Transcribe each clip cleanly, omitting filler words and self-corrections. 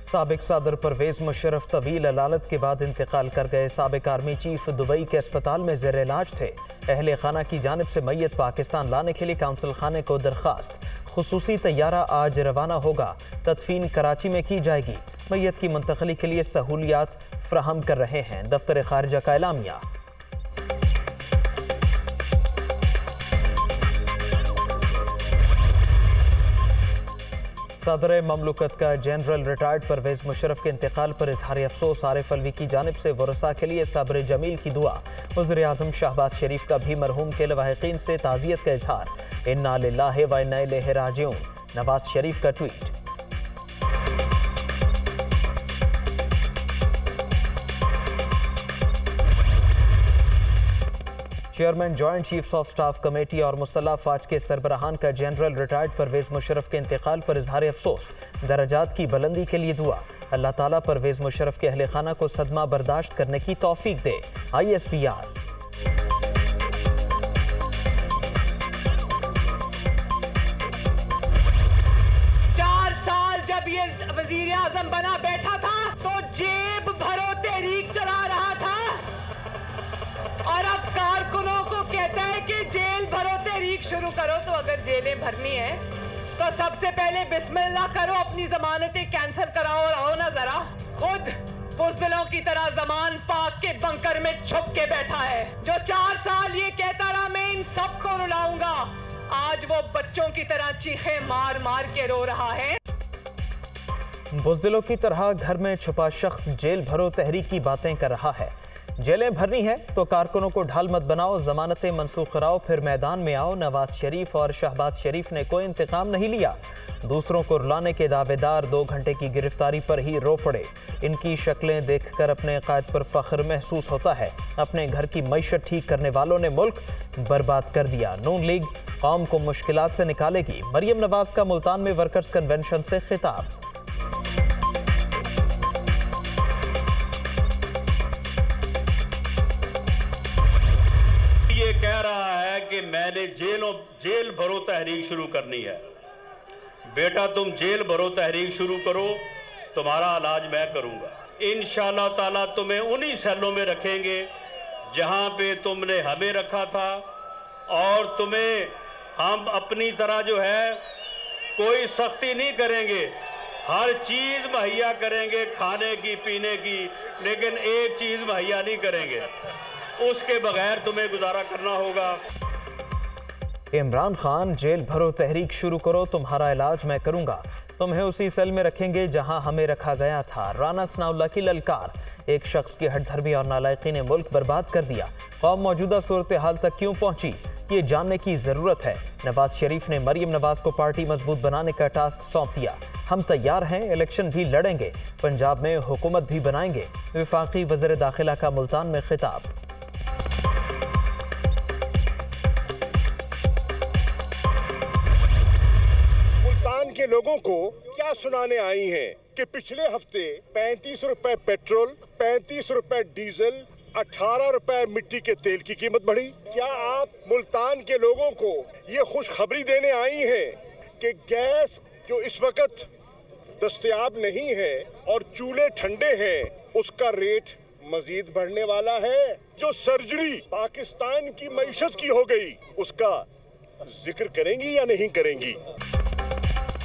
साबिक सदर परवेज मुशर्रफ तवील अदालत के बाद इंतकाल कर गए। साबिक आर्मी चीफ दुबई के अस्पताल में ज़ेर इलाज थे। अहले खाना की जानिब से मैयत पाकिस्तान लाने के लिए काउंसिल खाने को दरख्वास्त। खुसूसी तैयारा आज रवाना होगा। तदफीन कराची में की जाएगी। मैयत की मुंतकली के लिए सहूलियात फ्राहम कर रहे हैं दफ्तर खारिजा का एलामिया। सदर ममलुकत का जनरल रिटायर्ड परवेज मुशर्रफ के इंतकाल पर इजहार अफसोस। आरिफ अलवी की जानिब से वरसा के लिए सब्र जमील की दुआ। वज़ीर आज़म शहबाज शरीफ का भी मरहूम के लवाहिकीन से ताज़ियत का इजहार। इन्ना लिल्लाहि व इन्ना इलैहि राजिऊन। नवाज शरीफ का tweet. Chairman joint chiefs of staff committee और मुसल्लह अफवाज के सरबराहान का जनरल रिटायर्ड परवेज मुशर्रफ के इंतकाल पर इजहार अफसोस। दर्जात की बुलंदी के लिए दुआ। अल्लाह ताला परवेज मुशर्रफ के अहले खाना को सदमा बर्दाश्त करने की तौफीक दे। ISPR। जब ये वजीर आजम बना बैठा था तो जेब भरो तहरीक चला रहा था और अब कारकुनों को कहता है कि जेल भरो तहरीक शुरू करो। तो अगर जेलें भरनी है तो सबसे पहले बिस्मिल्लाह करो, अपनी जमानतें कैंसिल कराओ और आओ ना जरा। खुद बुज़दिलों की तरह जमान पाक के बंकर में छुप के बैठा है। जो 4 साल ये कहता रहा मैं इन सबको रुलाऊंगा, आज वो बच्चों की तरह चीखे मार मार के रो रहा है। बुज़दिलों की तरह घर में छुपा शख्स जेल भरो तहरीक की बातें कर रहा है। जेलें भरनी है तो कारकुनों को ढाल मत बनाओ, जमानतें मनसूख कराओ, फिर मैदान में आओ। नवाज शरीफ और शहबाज शरीफ ने कोई इंतकाम नहीं लिया। दूसरों को रुलाने के दावेदार 2 घंटे की गिरफ्तारी पर ही रो पड़े। इनकी शक्लें देखकर अपने कायद पर फख्र महसूस होता है। अपने घर की मईशत ठीक करने वालों ने मुल्क बर्बाद कर दिया। नून लीग कौम को मुश्किलात से निकालेगी। मरियम नवाज का मुल्तान में वर्कर्स कन्वेंशन से खिताब। ये कह रहा है कि मैंने जेल भरो तहरीक शुरू करनी है। बेटा तुम जेल भरो तहरीक शुरू करो, तुम्हारा इलाज मैं करूंगा। इंशाअल्लाह ताला तुम्हें उन्हीं सेलों में रखेंगे जहां पे तुमने हमें रखा था, और तुम्हें हम अपनी तरह जो है कोई सख्ती नहीं करेंगे। हर चीज़ मुहैया करेंगे, खाने की पीने की, लेकिन एक चीज़ मुहैया नहीं करेंगे, उसके बगैर तुम्हें गुजारा करना होगा। इमरान खान जेल भरो तहरीक शुरू करो, तुम्हारा इलाज मैं करूंगा। तुम्हें उसी सेल में रखेंगे जहां हमें रखा गया था। राना सनाउल्लाह की ललकार। एक शख्स की हठधर्मी और नालायकी ने मुल्क बर्बाद कर दिया। कौम मौजूदा सूरत हाल तक क्यों पहुंची, ये जानने की जरूरत है। नवाज शरीफ ने मरियम नवाज को पार्टी मजबूत बनाने का टास्क सौंप दिया। हम तैयार हैं, इलेक्शन भी लड़ेंगे, पंजाब में हुकूमत भी बनाएंगे। वफाकी वज़ीर दाखिला का मुल्तान में खिताब। के लोगों को क्या सुनाने आई हैं कि पिछले हफ्ते 35 रुपए पेट्रोल, 35 रुपए डीजल, 18 रुपए मिट्टी के तेल की कीमत बढ़ी। क्या आप मुल्तान के लोगों को ये खुशखबरी देने आई हैं कि गैस जो इस वक्त दस्तयाब नहीं है और चूल्हे ठंडे हैं, उसका रेट मजीद बढ़ने वाला है। जो सर्जरी पाकिस्तान की मईशत की हो गई, उसका जिक्र करेंगी या नहीं करेंगी?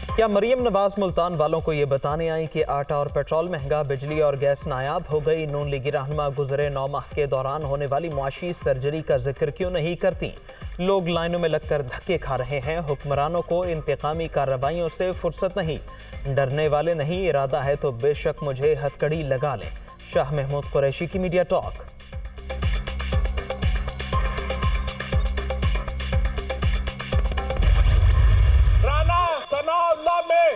क्या मरियम नवाज मुल्तान वालों को ये बताने आई कि आटा और पेट्रोल महंगा, बिजली और गैस नायाब हो गई? नून लीगी रहनुमा गुजरे 9 माह के दौरान होने वाली मुआशी सर्जरी का जिक्र क्यों नहीं करती? लोग लाइनों में लगकर धक्के खा रहे हैं। हुक्मरानों को इंतकामी कार्रवाइयों से फुर्सत नहीं। डरने वाले नहीं, इरादा है तो बेशक मुझे हथकड़ी लगा लें। शाह महमूद कुरैशी की मीडिया टॉक। सनाउल्लाह में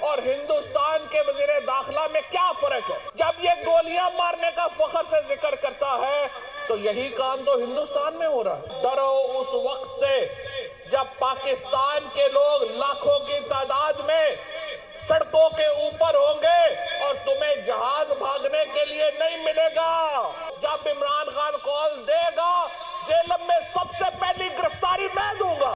और हिंदुस्तान के वजीर दाखिला में क्या फर्क है? जब ये गोलियां मारने का फख्र से जिक्र करता है तो यही काम तो हिंदुस्तान में हो रहा है। डरो उस वक्त से जब पाकिस्तान के लोग लाखों की तादाद में सड़कों के ऊपर होंगे और तुम्हें जहाज भागने के लिए नहीं मिलेगा। जब इमरान खान कॉल देगा, जेल में सबसे पहली गिरफ्तारी मैं दूंगा।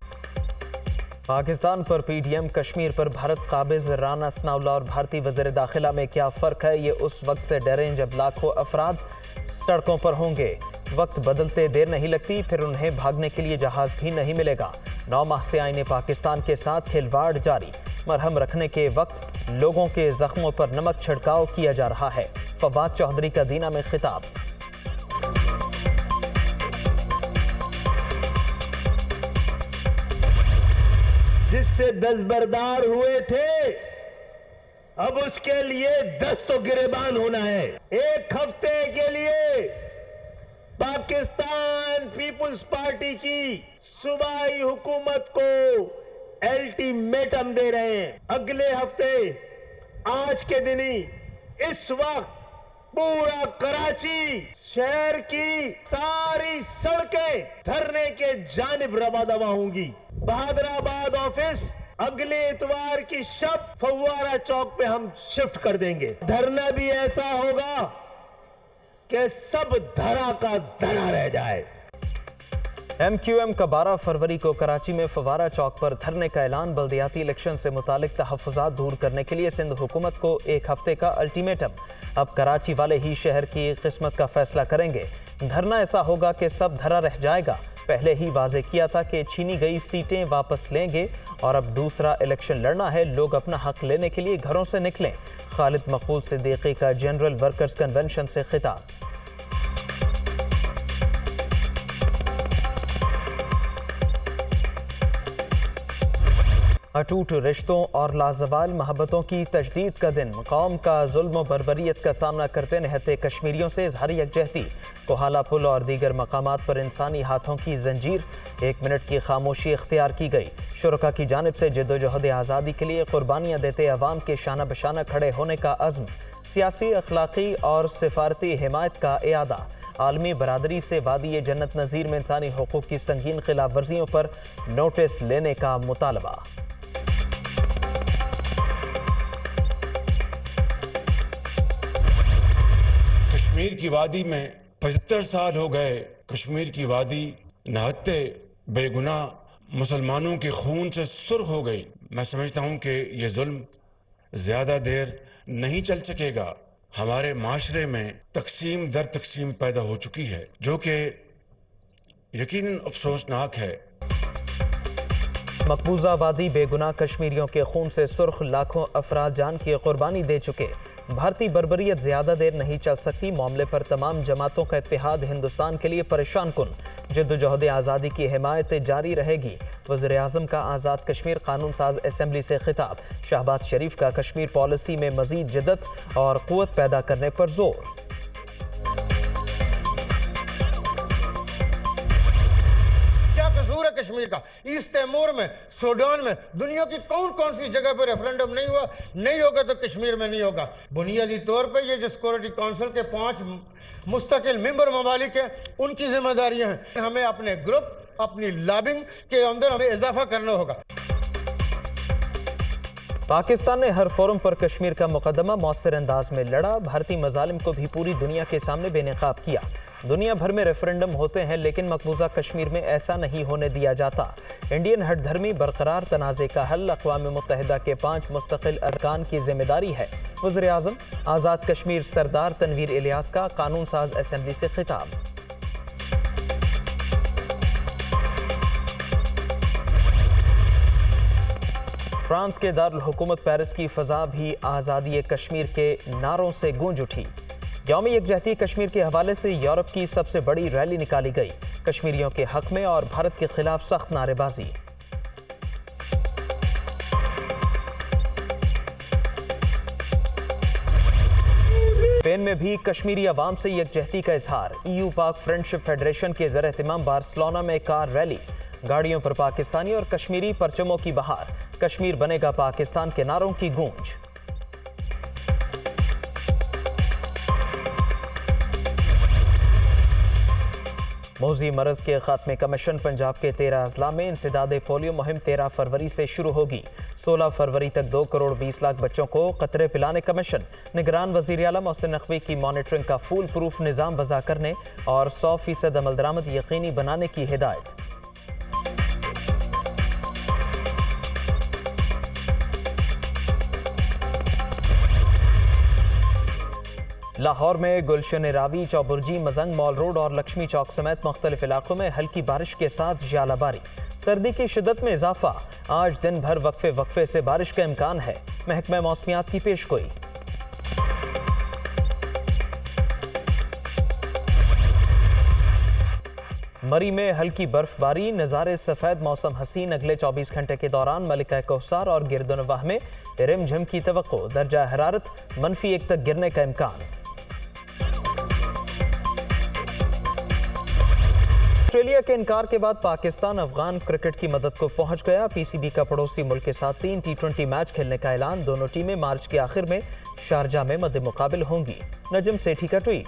पाकिस्तान पर पीडीएम, कश्मीर पर भारत काबिज, राना सनाउल्ला और भारतीय वज़ीर दाखिला में क्या फ़र्क है, ये उस वक्त से डरें जब लाखों अफराद सड़कों पर होंगे। वक्त बदलते देर नहीं लगती, फिर उन्हें भागने के लिए जहाज़ भी नहीं मिलेगा। 9 माह से आईने पाकिस्तान के साथ खिलवाड़ जारी, मरहम रखने के वक्त लोगों के जख्मों पर नमक छिड़काव किया जा रहा है। फवाद चौधरी का दीना में खिताब। जिससे दस्तबरदार हुए थे, अब उसके लिए 10 तो गिरेबान होना है। एक हफ्ते के लिए पाकिस्तान पीपुल्स पार्टी की सूबाई हुकूमत को अल्टीमेटम दे रहे हैं। अगले हफ्ते आज के दिन ही इस वक्त पूरा कराची शहर की सारी सड़कें धरने के जानिब रवादवा होंगी। बहादुराबाद ऑफिस अगले इतवार की शब फव्वारा चौक पे हम शिफ्ट कर देंगे। धरना भी ऐसा होगा कि सब धरा का धरा रह जाए। MQM का 12 फरवरी को कराची में फव्वारा चौक पर धरने का ऐलान। बल्दियाती इलेक्शन से मुतालिक तहफ़्फ़ुज़ात दूर करने के लिए सिंध हुकूमत को 1 हफ्ते का अल्टीमेटम। अब कराची वाले ही शहर की किस्मत का फैसला करेंगे। धरना ऐसा होगा कि सब धरा रह जाएगा। पहले ही वाज़े किया था कि छीनी गई सीटें वापस लेंगे और अब दूसरा इलेक्शन लड़ना है। लोग अपना हक लेने के लिए घरों से निकलें। खालिद मकबूल सिद्दीकी का जनरल वर्कर्स कन्वेंशन से खिताब। अटूट रिश्तों और लाजवाल मोहब्बतों की तजदीद का दिन। कौम का जुल्म व बर्बरियत का सामना करते निहत्ते कश्मीरियों से इज़हार यकजहती। कोहाला पुल और दीगर मकामात पर इंसानी हाथों की जंजीर। 1 मिनट की खामोशी इख्तियार की गई। शुरका की जानिब से जद्दोजहद आज़ादी के लिए कुर्बानियाँ देते अवाम के शाना बशाना खड़े होने का अज़्म। सियासी, अखलाकी और सिफारती हिमायत का इयादा। आलमी बरादरी से वादी जन्नत नज़ीर में इंसानी हुकूक़ की संगीन खिलाफ वर्जियों पर नोटिस लेने का मुतालबा। कश्मीर की वादी में 75 साल हो गए। कश्मीर की वादी नहत्ते बेगुनाह मुसलमानों के खून से सुर्ख हो गई। मैं समझता हूँ कि ये जुल्म ज़्यादा देर नहीं चल सकेगा। हमारे माशरे में तकसीम दर तकसीम पैदा हो चुकी है, जो कि यकीनन अफसोसनाक है। मकबूजा वादी बेगुनाह कश्मीरियों के खून से सुर्ख, लाखों अफराद जान की कुर्बानी दे चुके। भारतीय बर्बरियत ज्यादा देर नहीं चल सकती। मामले पर तमाम जमातों का इत्तेहाद हिंदुस्तान के लिए परेशान कुन। जद्दोजहद आज़ादी की हिमायत जारी रहेगी। वज़ीर आज़म का आज़ाद कश्मीर कानून साज असम्बली से खिताब। शहबाज शरीफ का कश्मीर पॉलिसी में मजीद जिद्दत और क़ुव्वत पैदा करने पर जोर। कश्मीर का ईस्ट तैमूर में, सूडान में, दुनिया की कौन कौन सी जगह पर रेफरेंडम नहीं हुआ? नहीं होगा तो कश्मीर में नहीं होगा। बुनियादी तौर पे ये जो सिक्योरिटी काउंसिल के 5 मुस्तकिल मेंबर ममालिक हैं, उनकी जिम्मेदारियां हैं। हमें अपने ग्रुप, अपनी लॉबिंग के अंदर हमें इजाफा करना होगा। पाकिस्तान ने हर फोरम पर कश्मीर का मुकदमा मौसर अंदाज में लड़ा। भारतीय मजालिम को भी पूरी दुनिया के सामने बेनकाब किया। दुनिया भर में रेफरेंडम होते हैं, लेकिन मकबूजा कश्मीर में ऐसा नहीं होने दिया जाता। इंडियन हटधर्मी बरकरार तनाज़े का हल अक़वाम मुत्तहिदा के 5 मुस्तकिल अरकान की जिम्मेदारी है। वज़ीर आज़म आज़ाद कश्मीर सरदार तनवीर इलियास का कानून साज असम्बली से खिताब। फ्रांस के दारुल हुकूमत पेरिस की फ़ज़ा भी आज़ादी कश्मीर के नारों से गूंज उठी। यौम यकजहती कश्मीर के हवाले से यूरोप की सबसे बड़ी रैली निकाली गई। कश्मीरियों के हक में और भारत के खिलाफ सख्त नारेबाजी। स्पेन में भी कश्मीरी अवाम से यकजहती का इजहार। EU पाक फ्रेंडशिप फेडरेशन के ज़र एहतमाम बार्सिलोना में कार रैली। गाड़ियों पर पाकिस्तानी और कश्मीरी परचमों की बहार। कश्मीर बनेगा पाकिस्तान के नारों की गूंज। मौजी मरज के खात्मे का मिशन पंजाब के 13 अजला में इंसदाद पोलियो मुहिम 13 फरवरी से शुरू होगी। 16 फरवरी तक 2 करोड़ 20 लाख बच्चों को कतरे पिलाने का मिशन। निगरान वज़ीर आला मोहसिन नकवी की मॉनिटरिंग का फूल प्रूफ निज़ाम वज़ा करने और 100% अमल दरामद यकीनी बनाने की हिदायत। लाहौर में गुलशन रावी, चौबुर्जी, मजंग, मॉल रोड और लक्ष्मी चौक समेत मुख्तलिफ इलाकों में हल्की बारिश के साथ ज़्यादाबारी। सर्दी की शिद्दत में इजाफा, आज दिन भर वक्फे वक्फे से बारिश का इम्कान है। महकमा मौसमियात की पेशगोई। मरी में हल्की बर्फबारी, नज़ारे सफ़ेद, मौसम हसीन। अगले 24 घंटे के दौरान मलिका कौसार और गिरदुनवाह में रिमझिम की तवक्को। दर्जा हरारत -1 तक गिरने का इम्कान। ऑस्ट्रेलिया के इनकार के बाद पाकिस्तान अफगान क्रिकेट की मदद को पहुंच गया। पीसीबी का पड़ोसी मुल्क के साथ 3 T20 मैच खेलने का ऐलान। दोनों टीमें मार्च के आखिर में शारजा में मद्दे मुकाबिल होंगी। नजम सेठी का ट्वीट।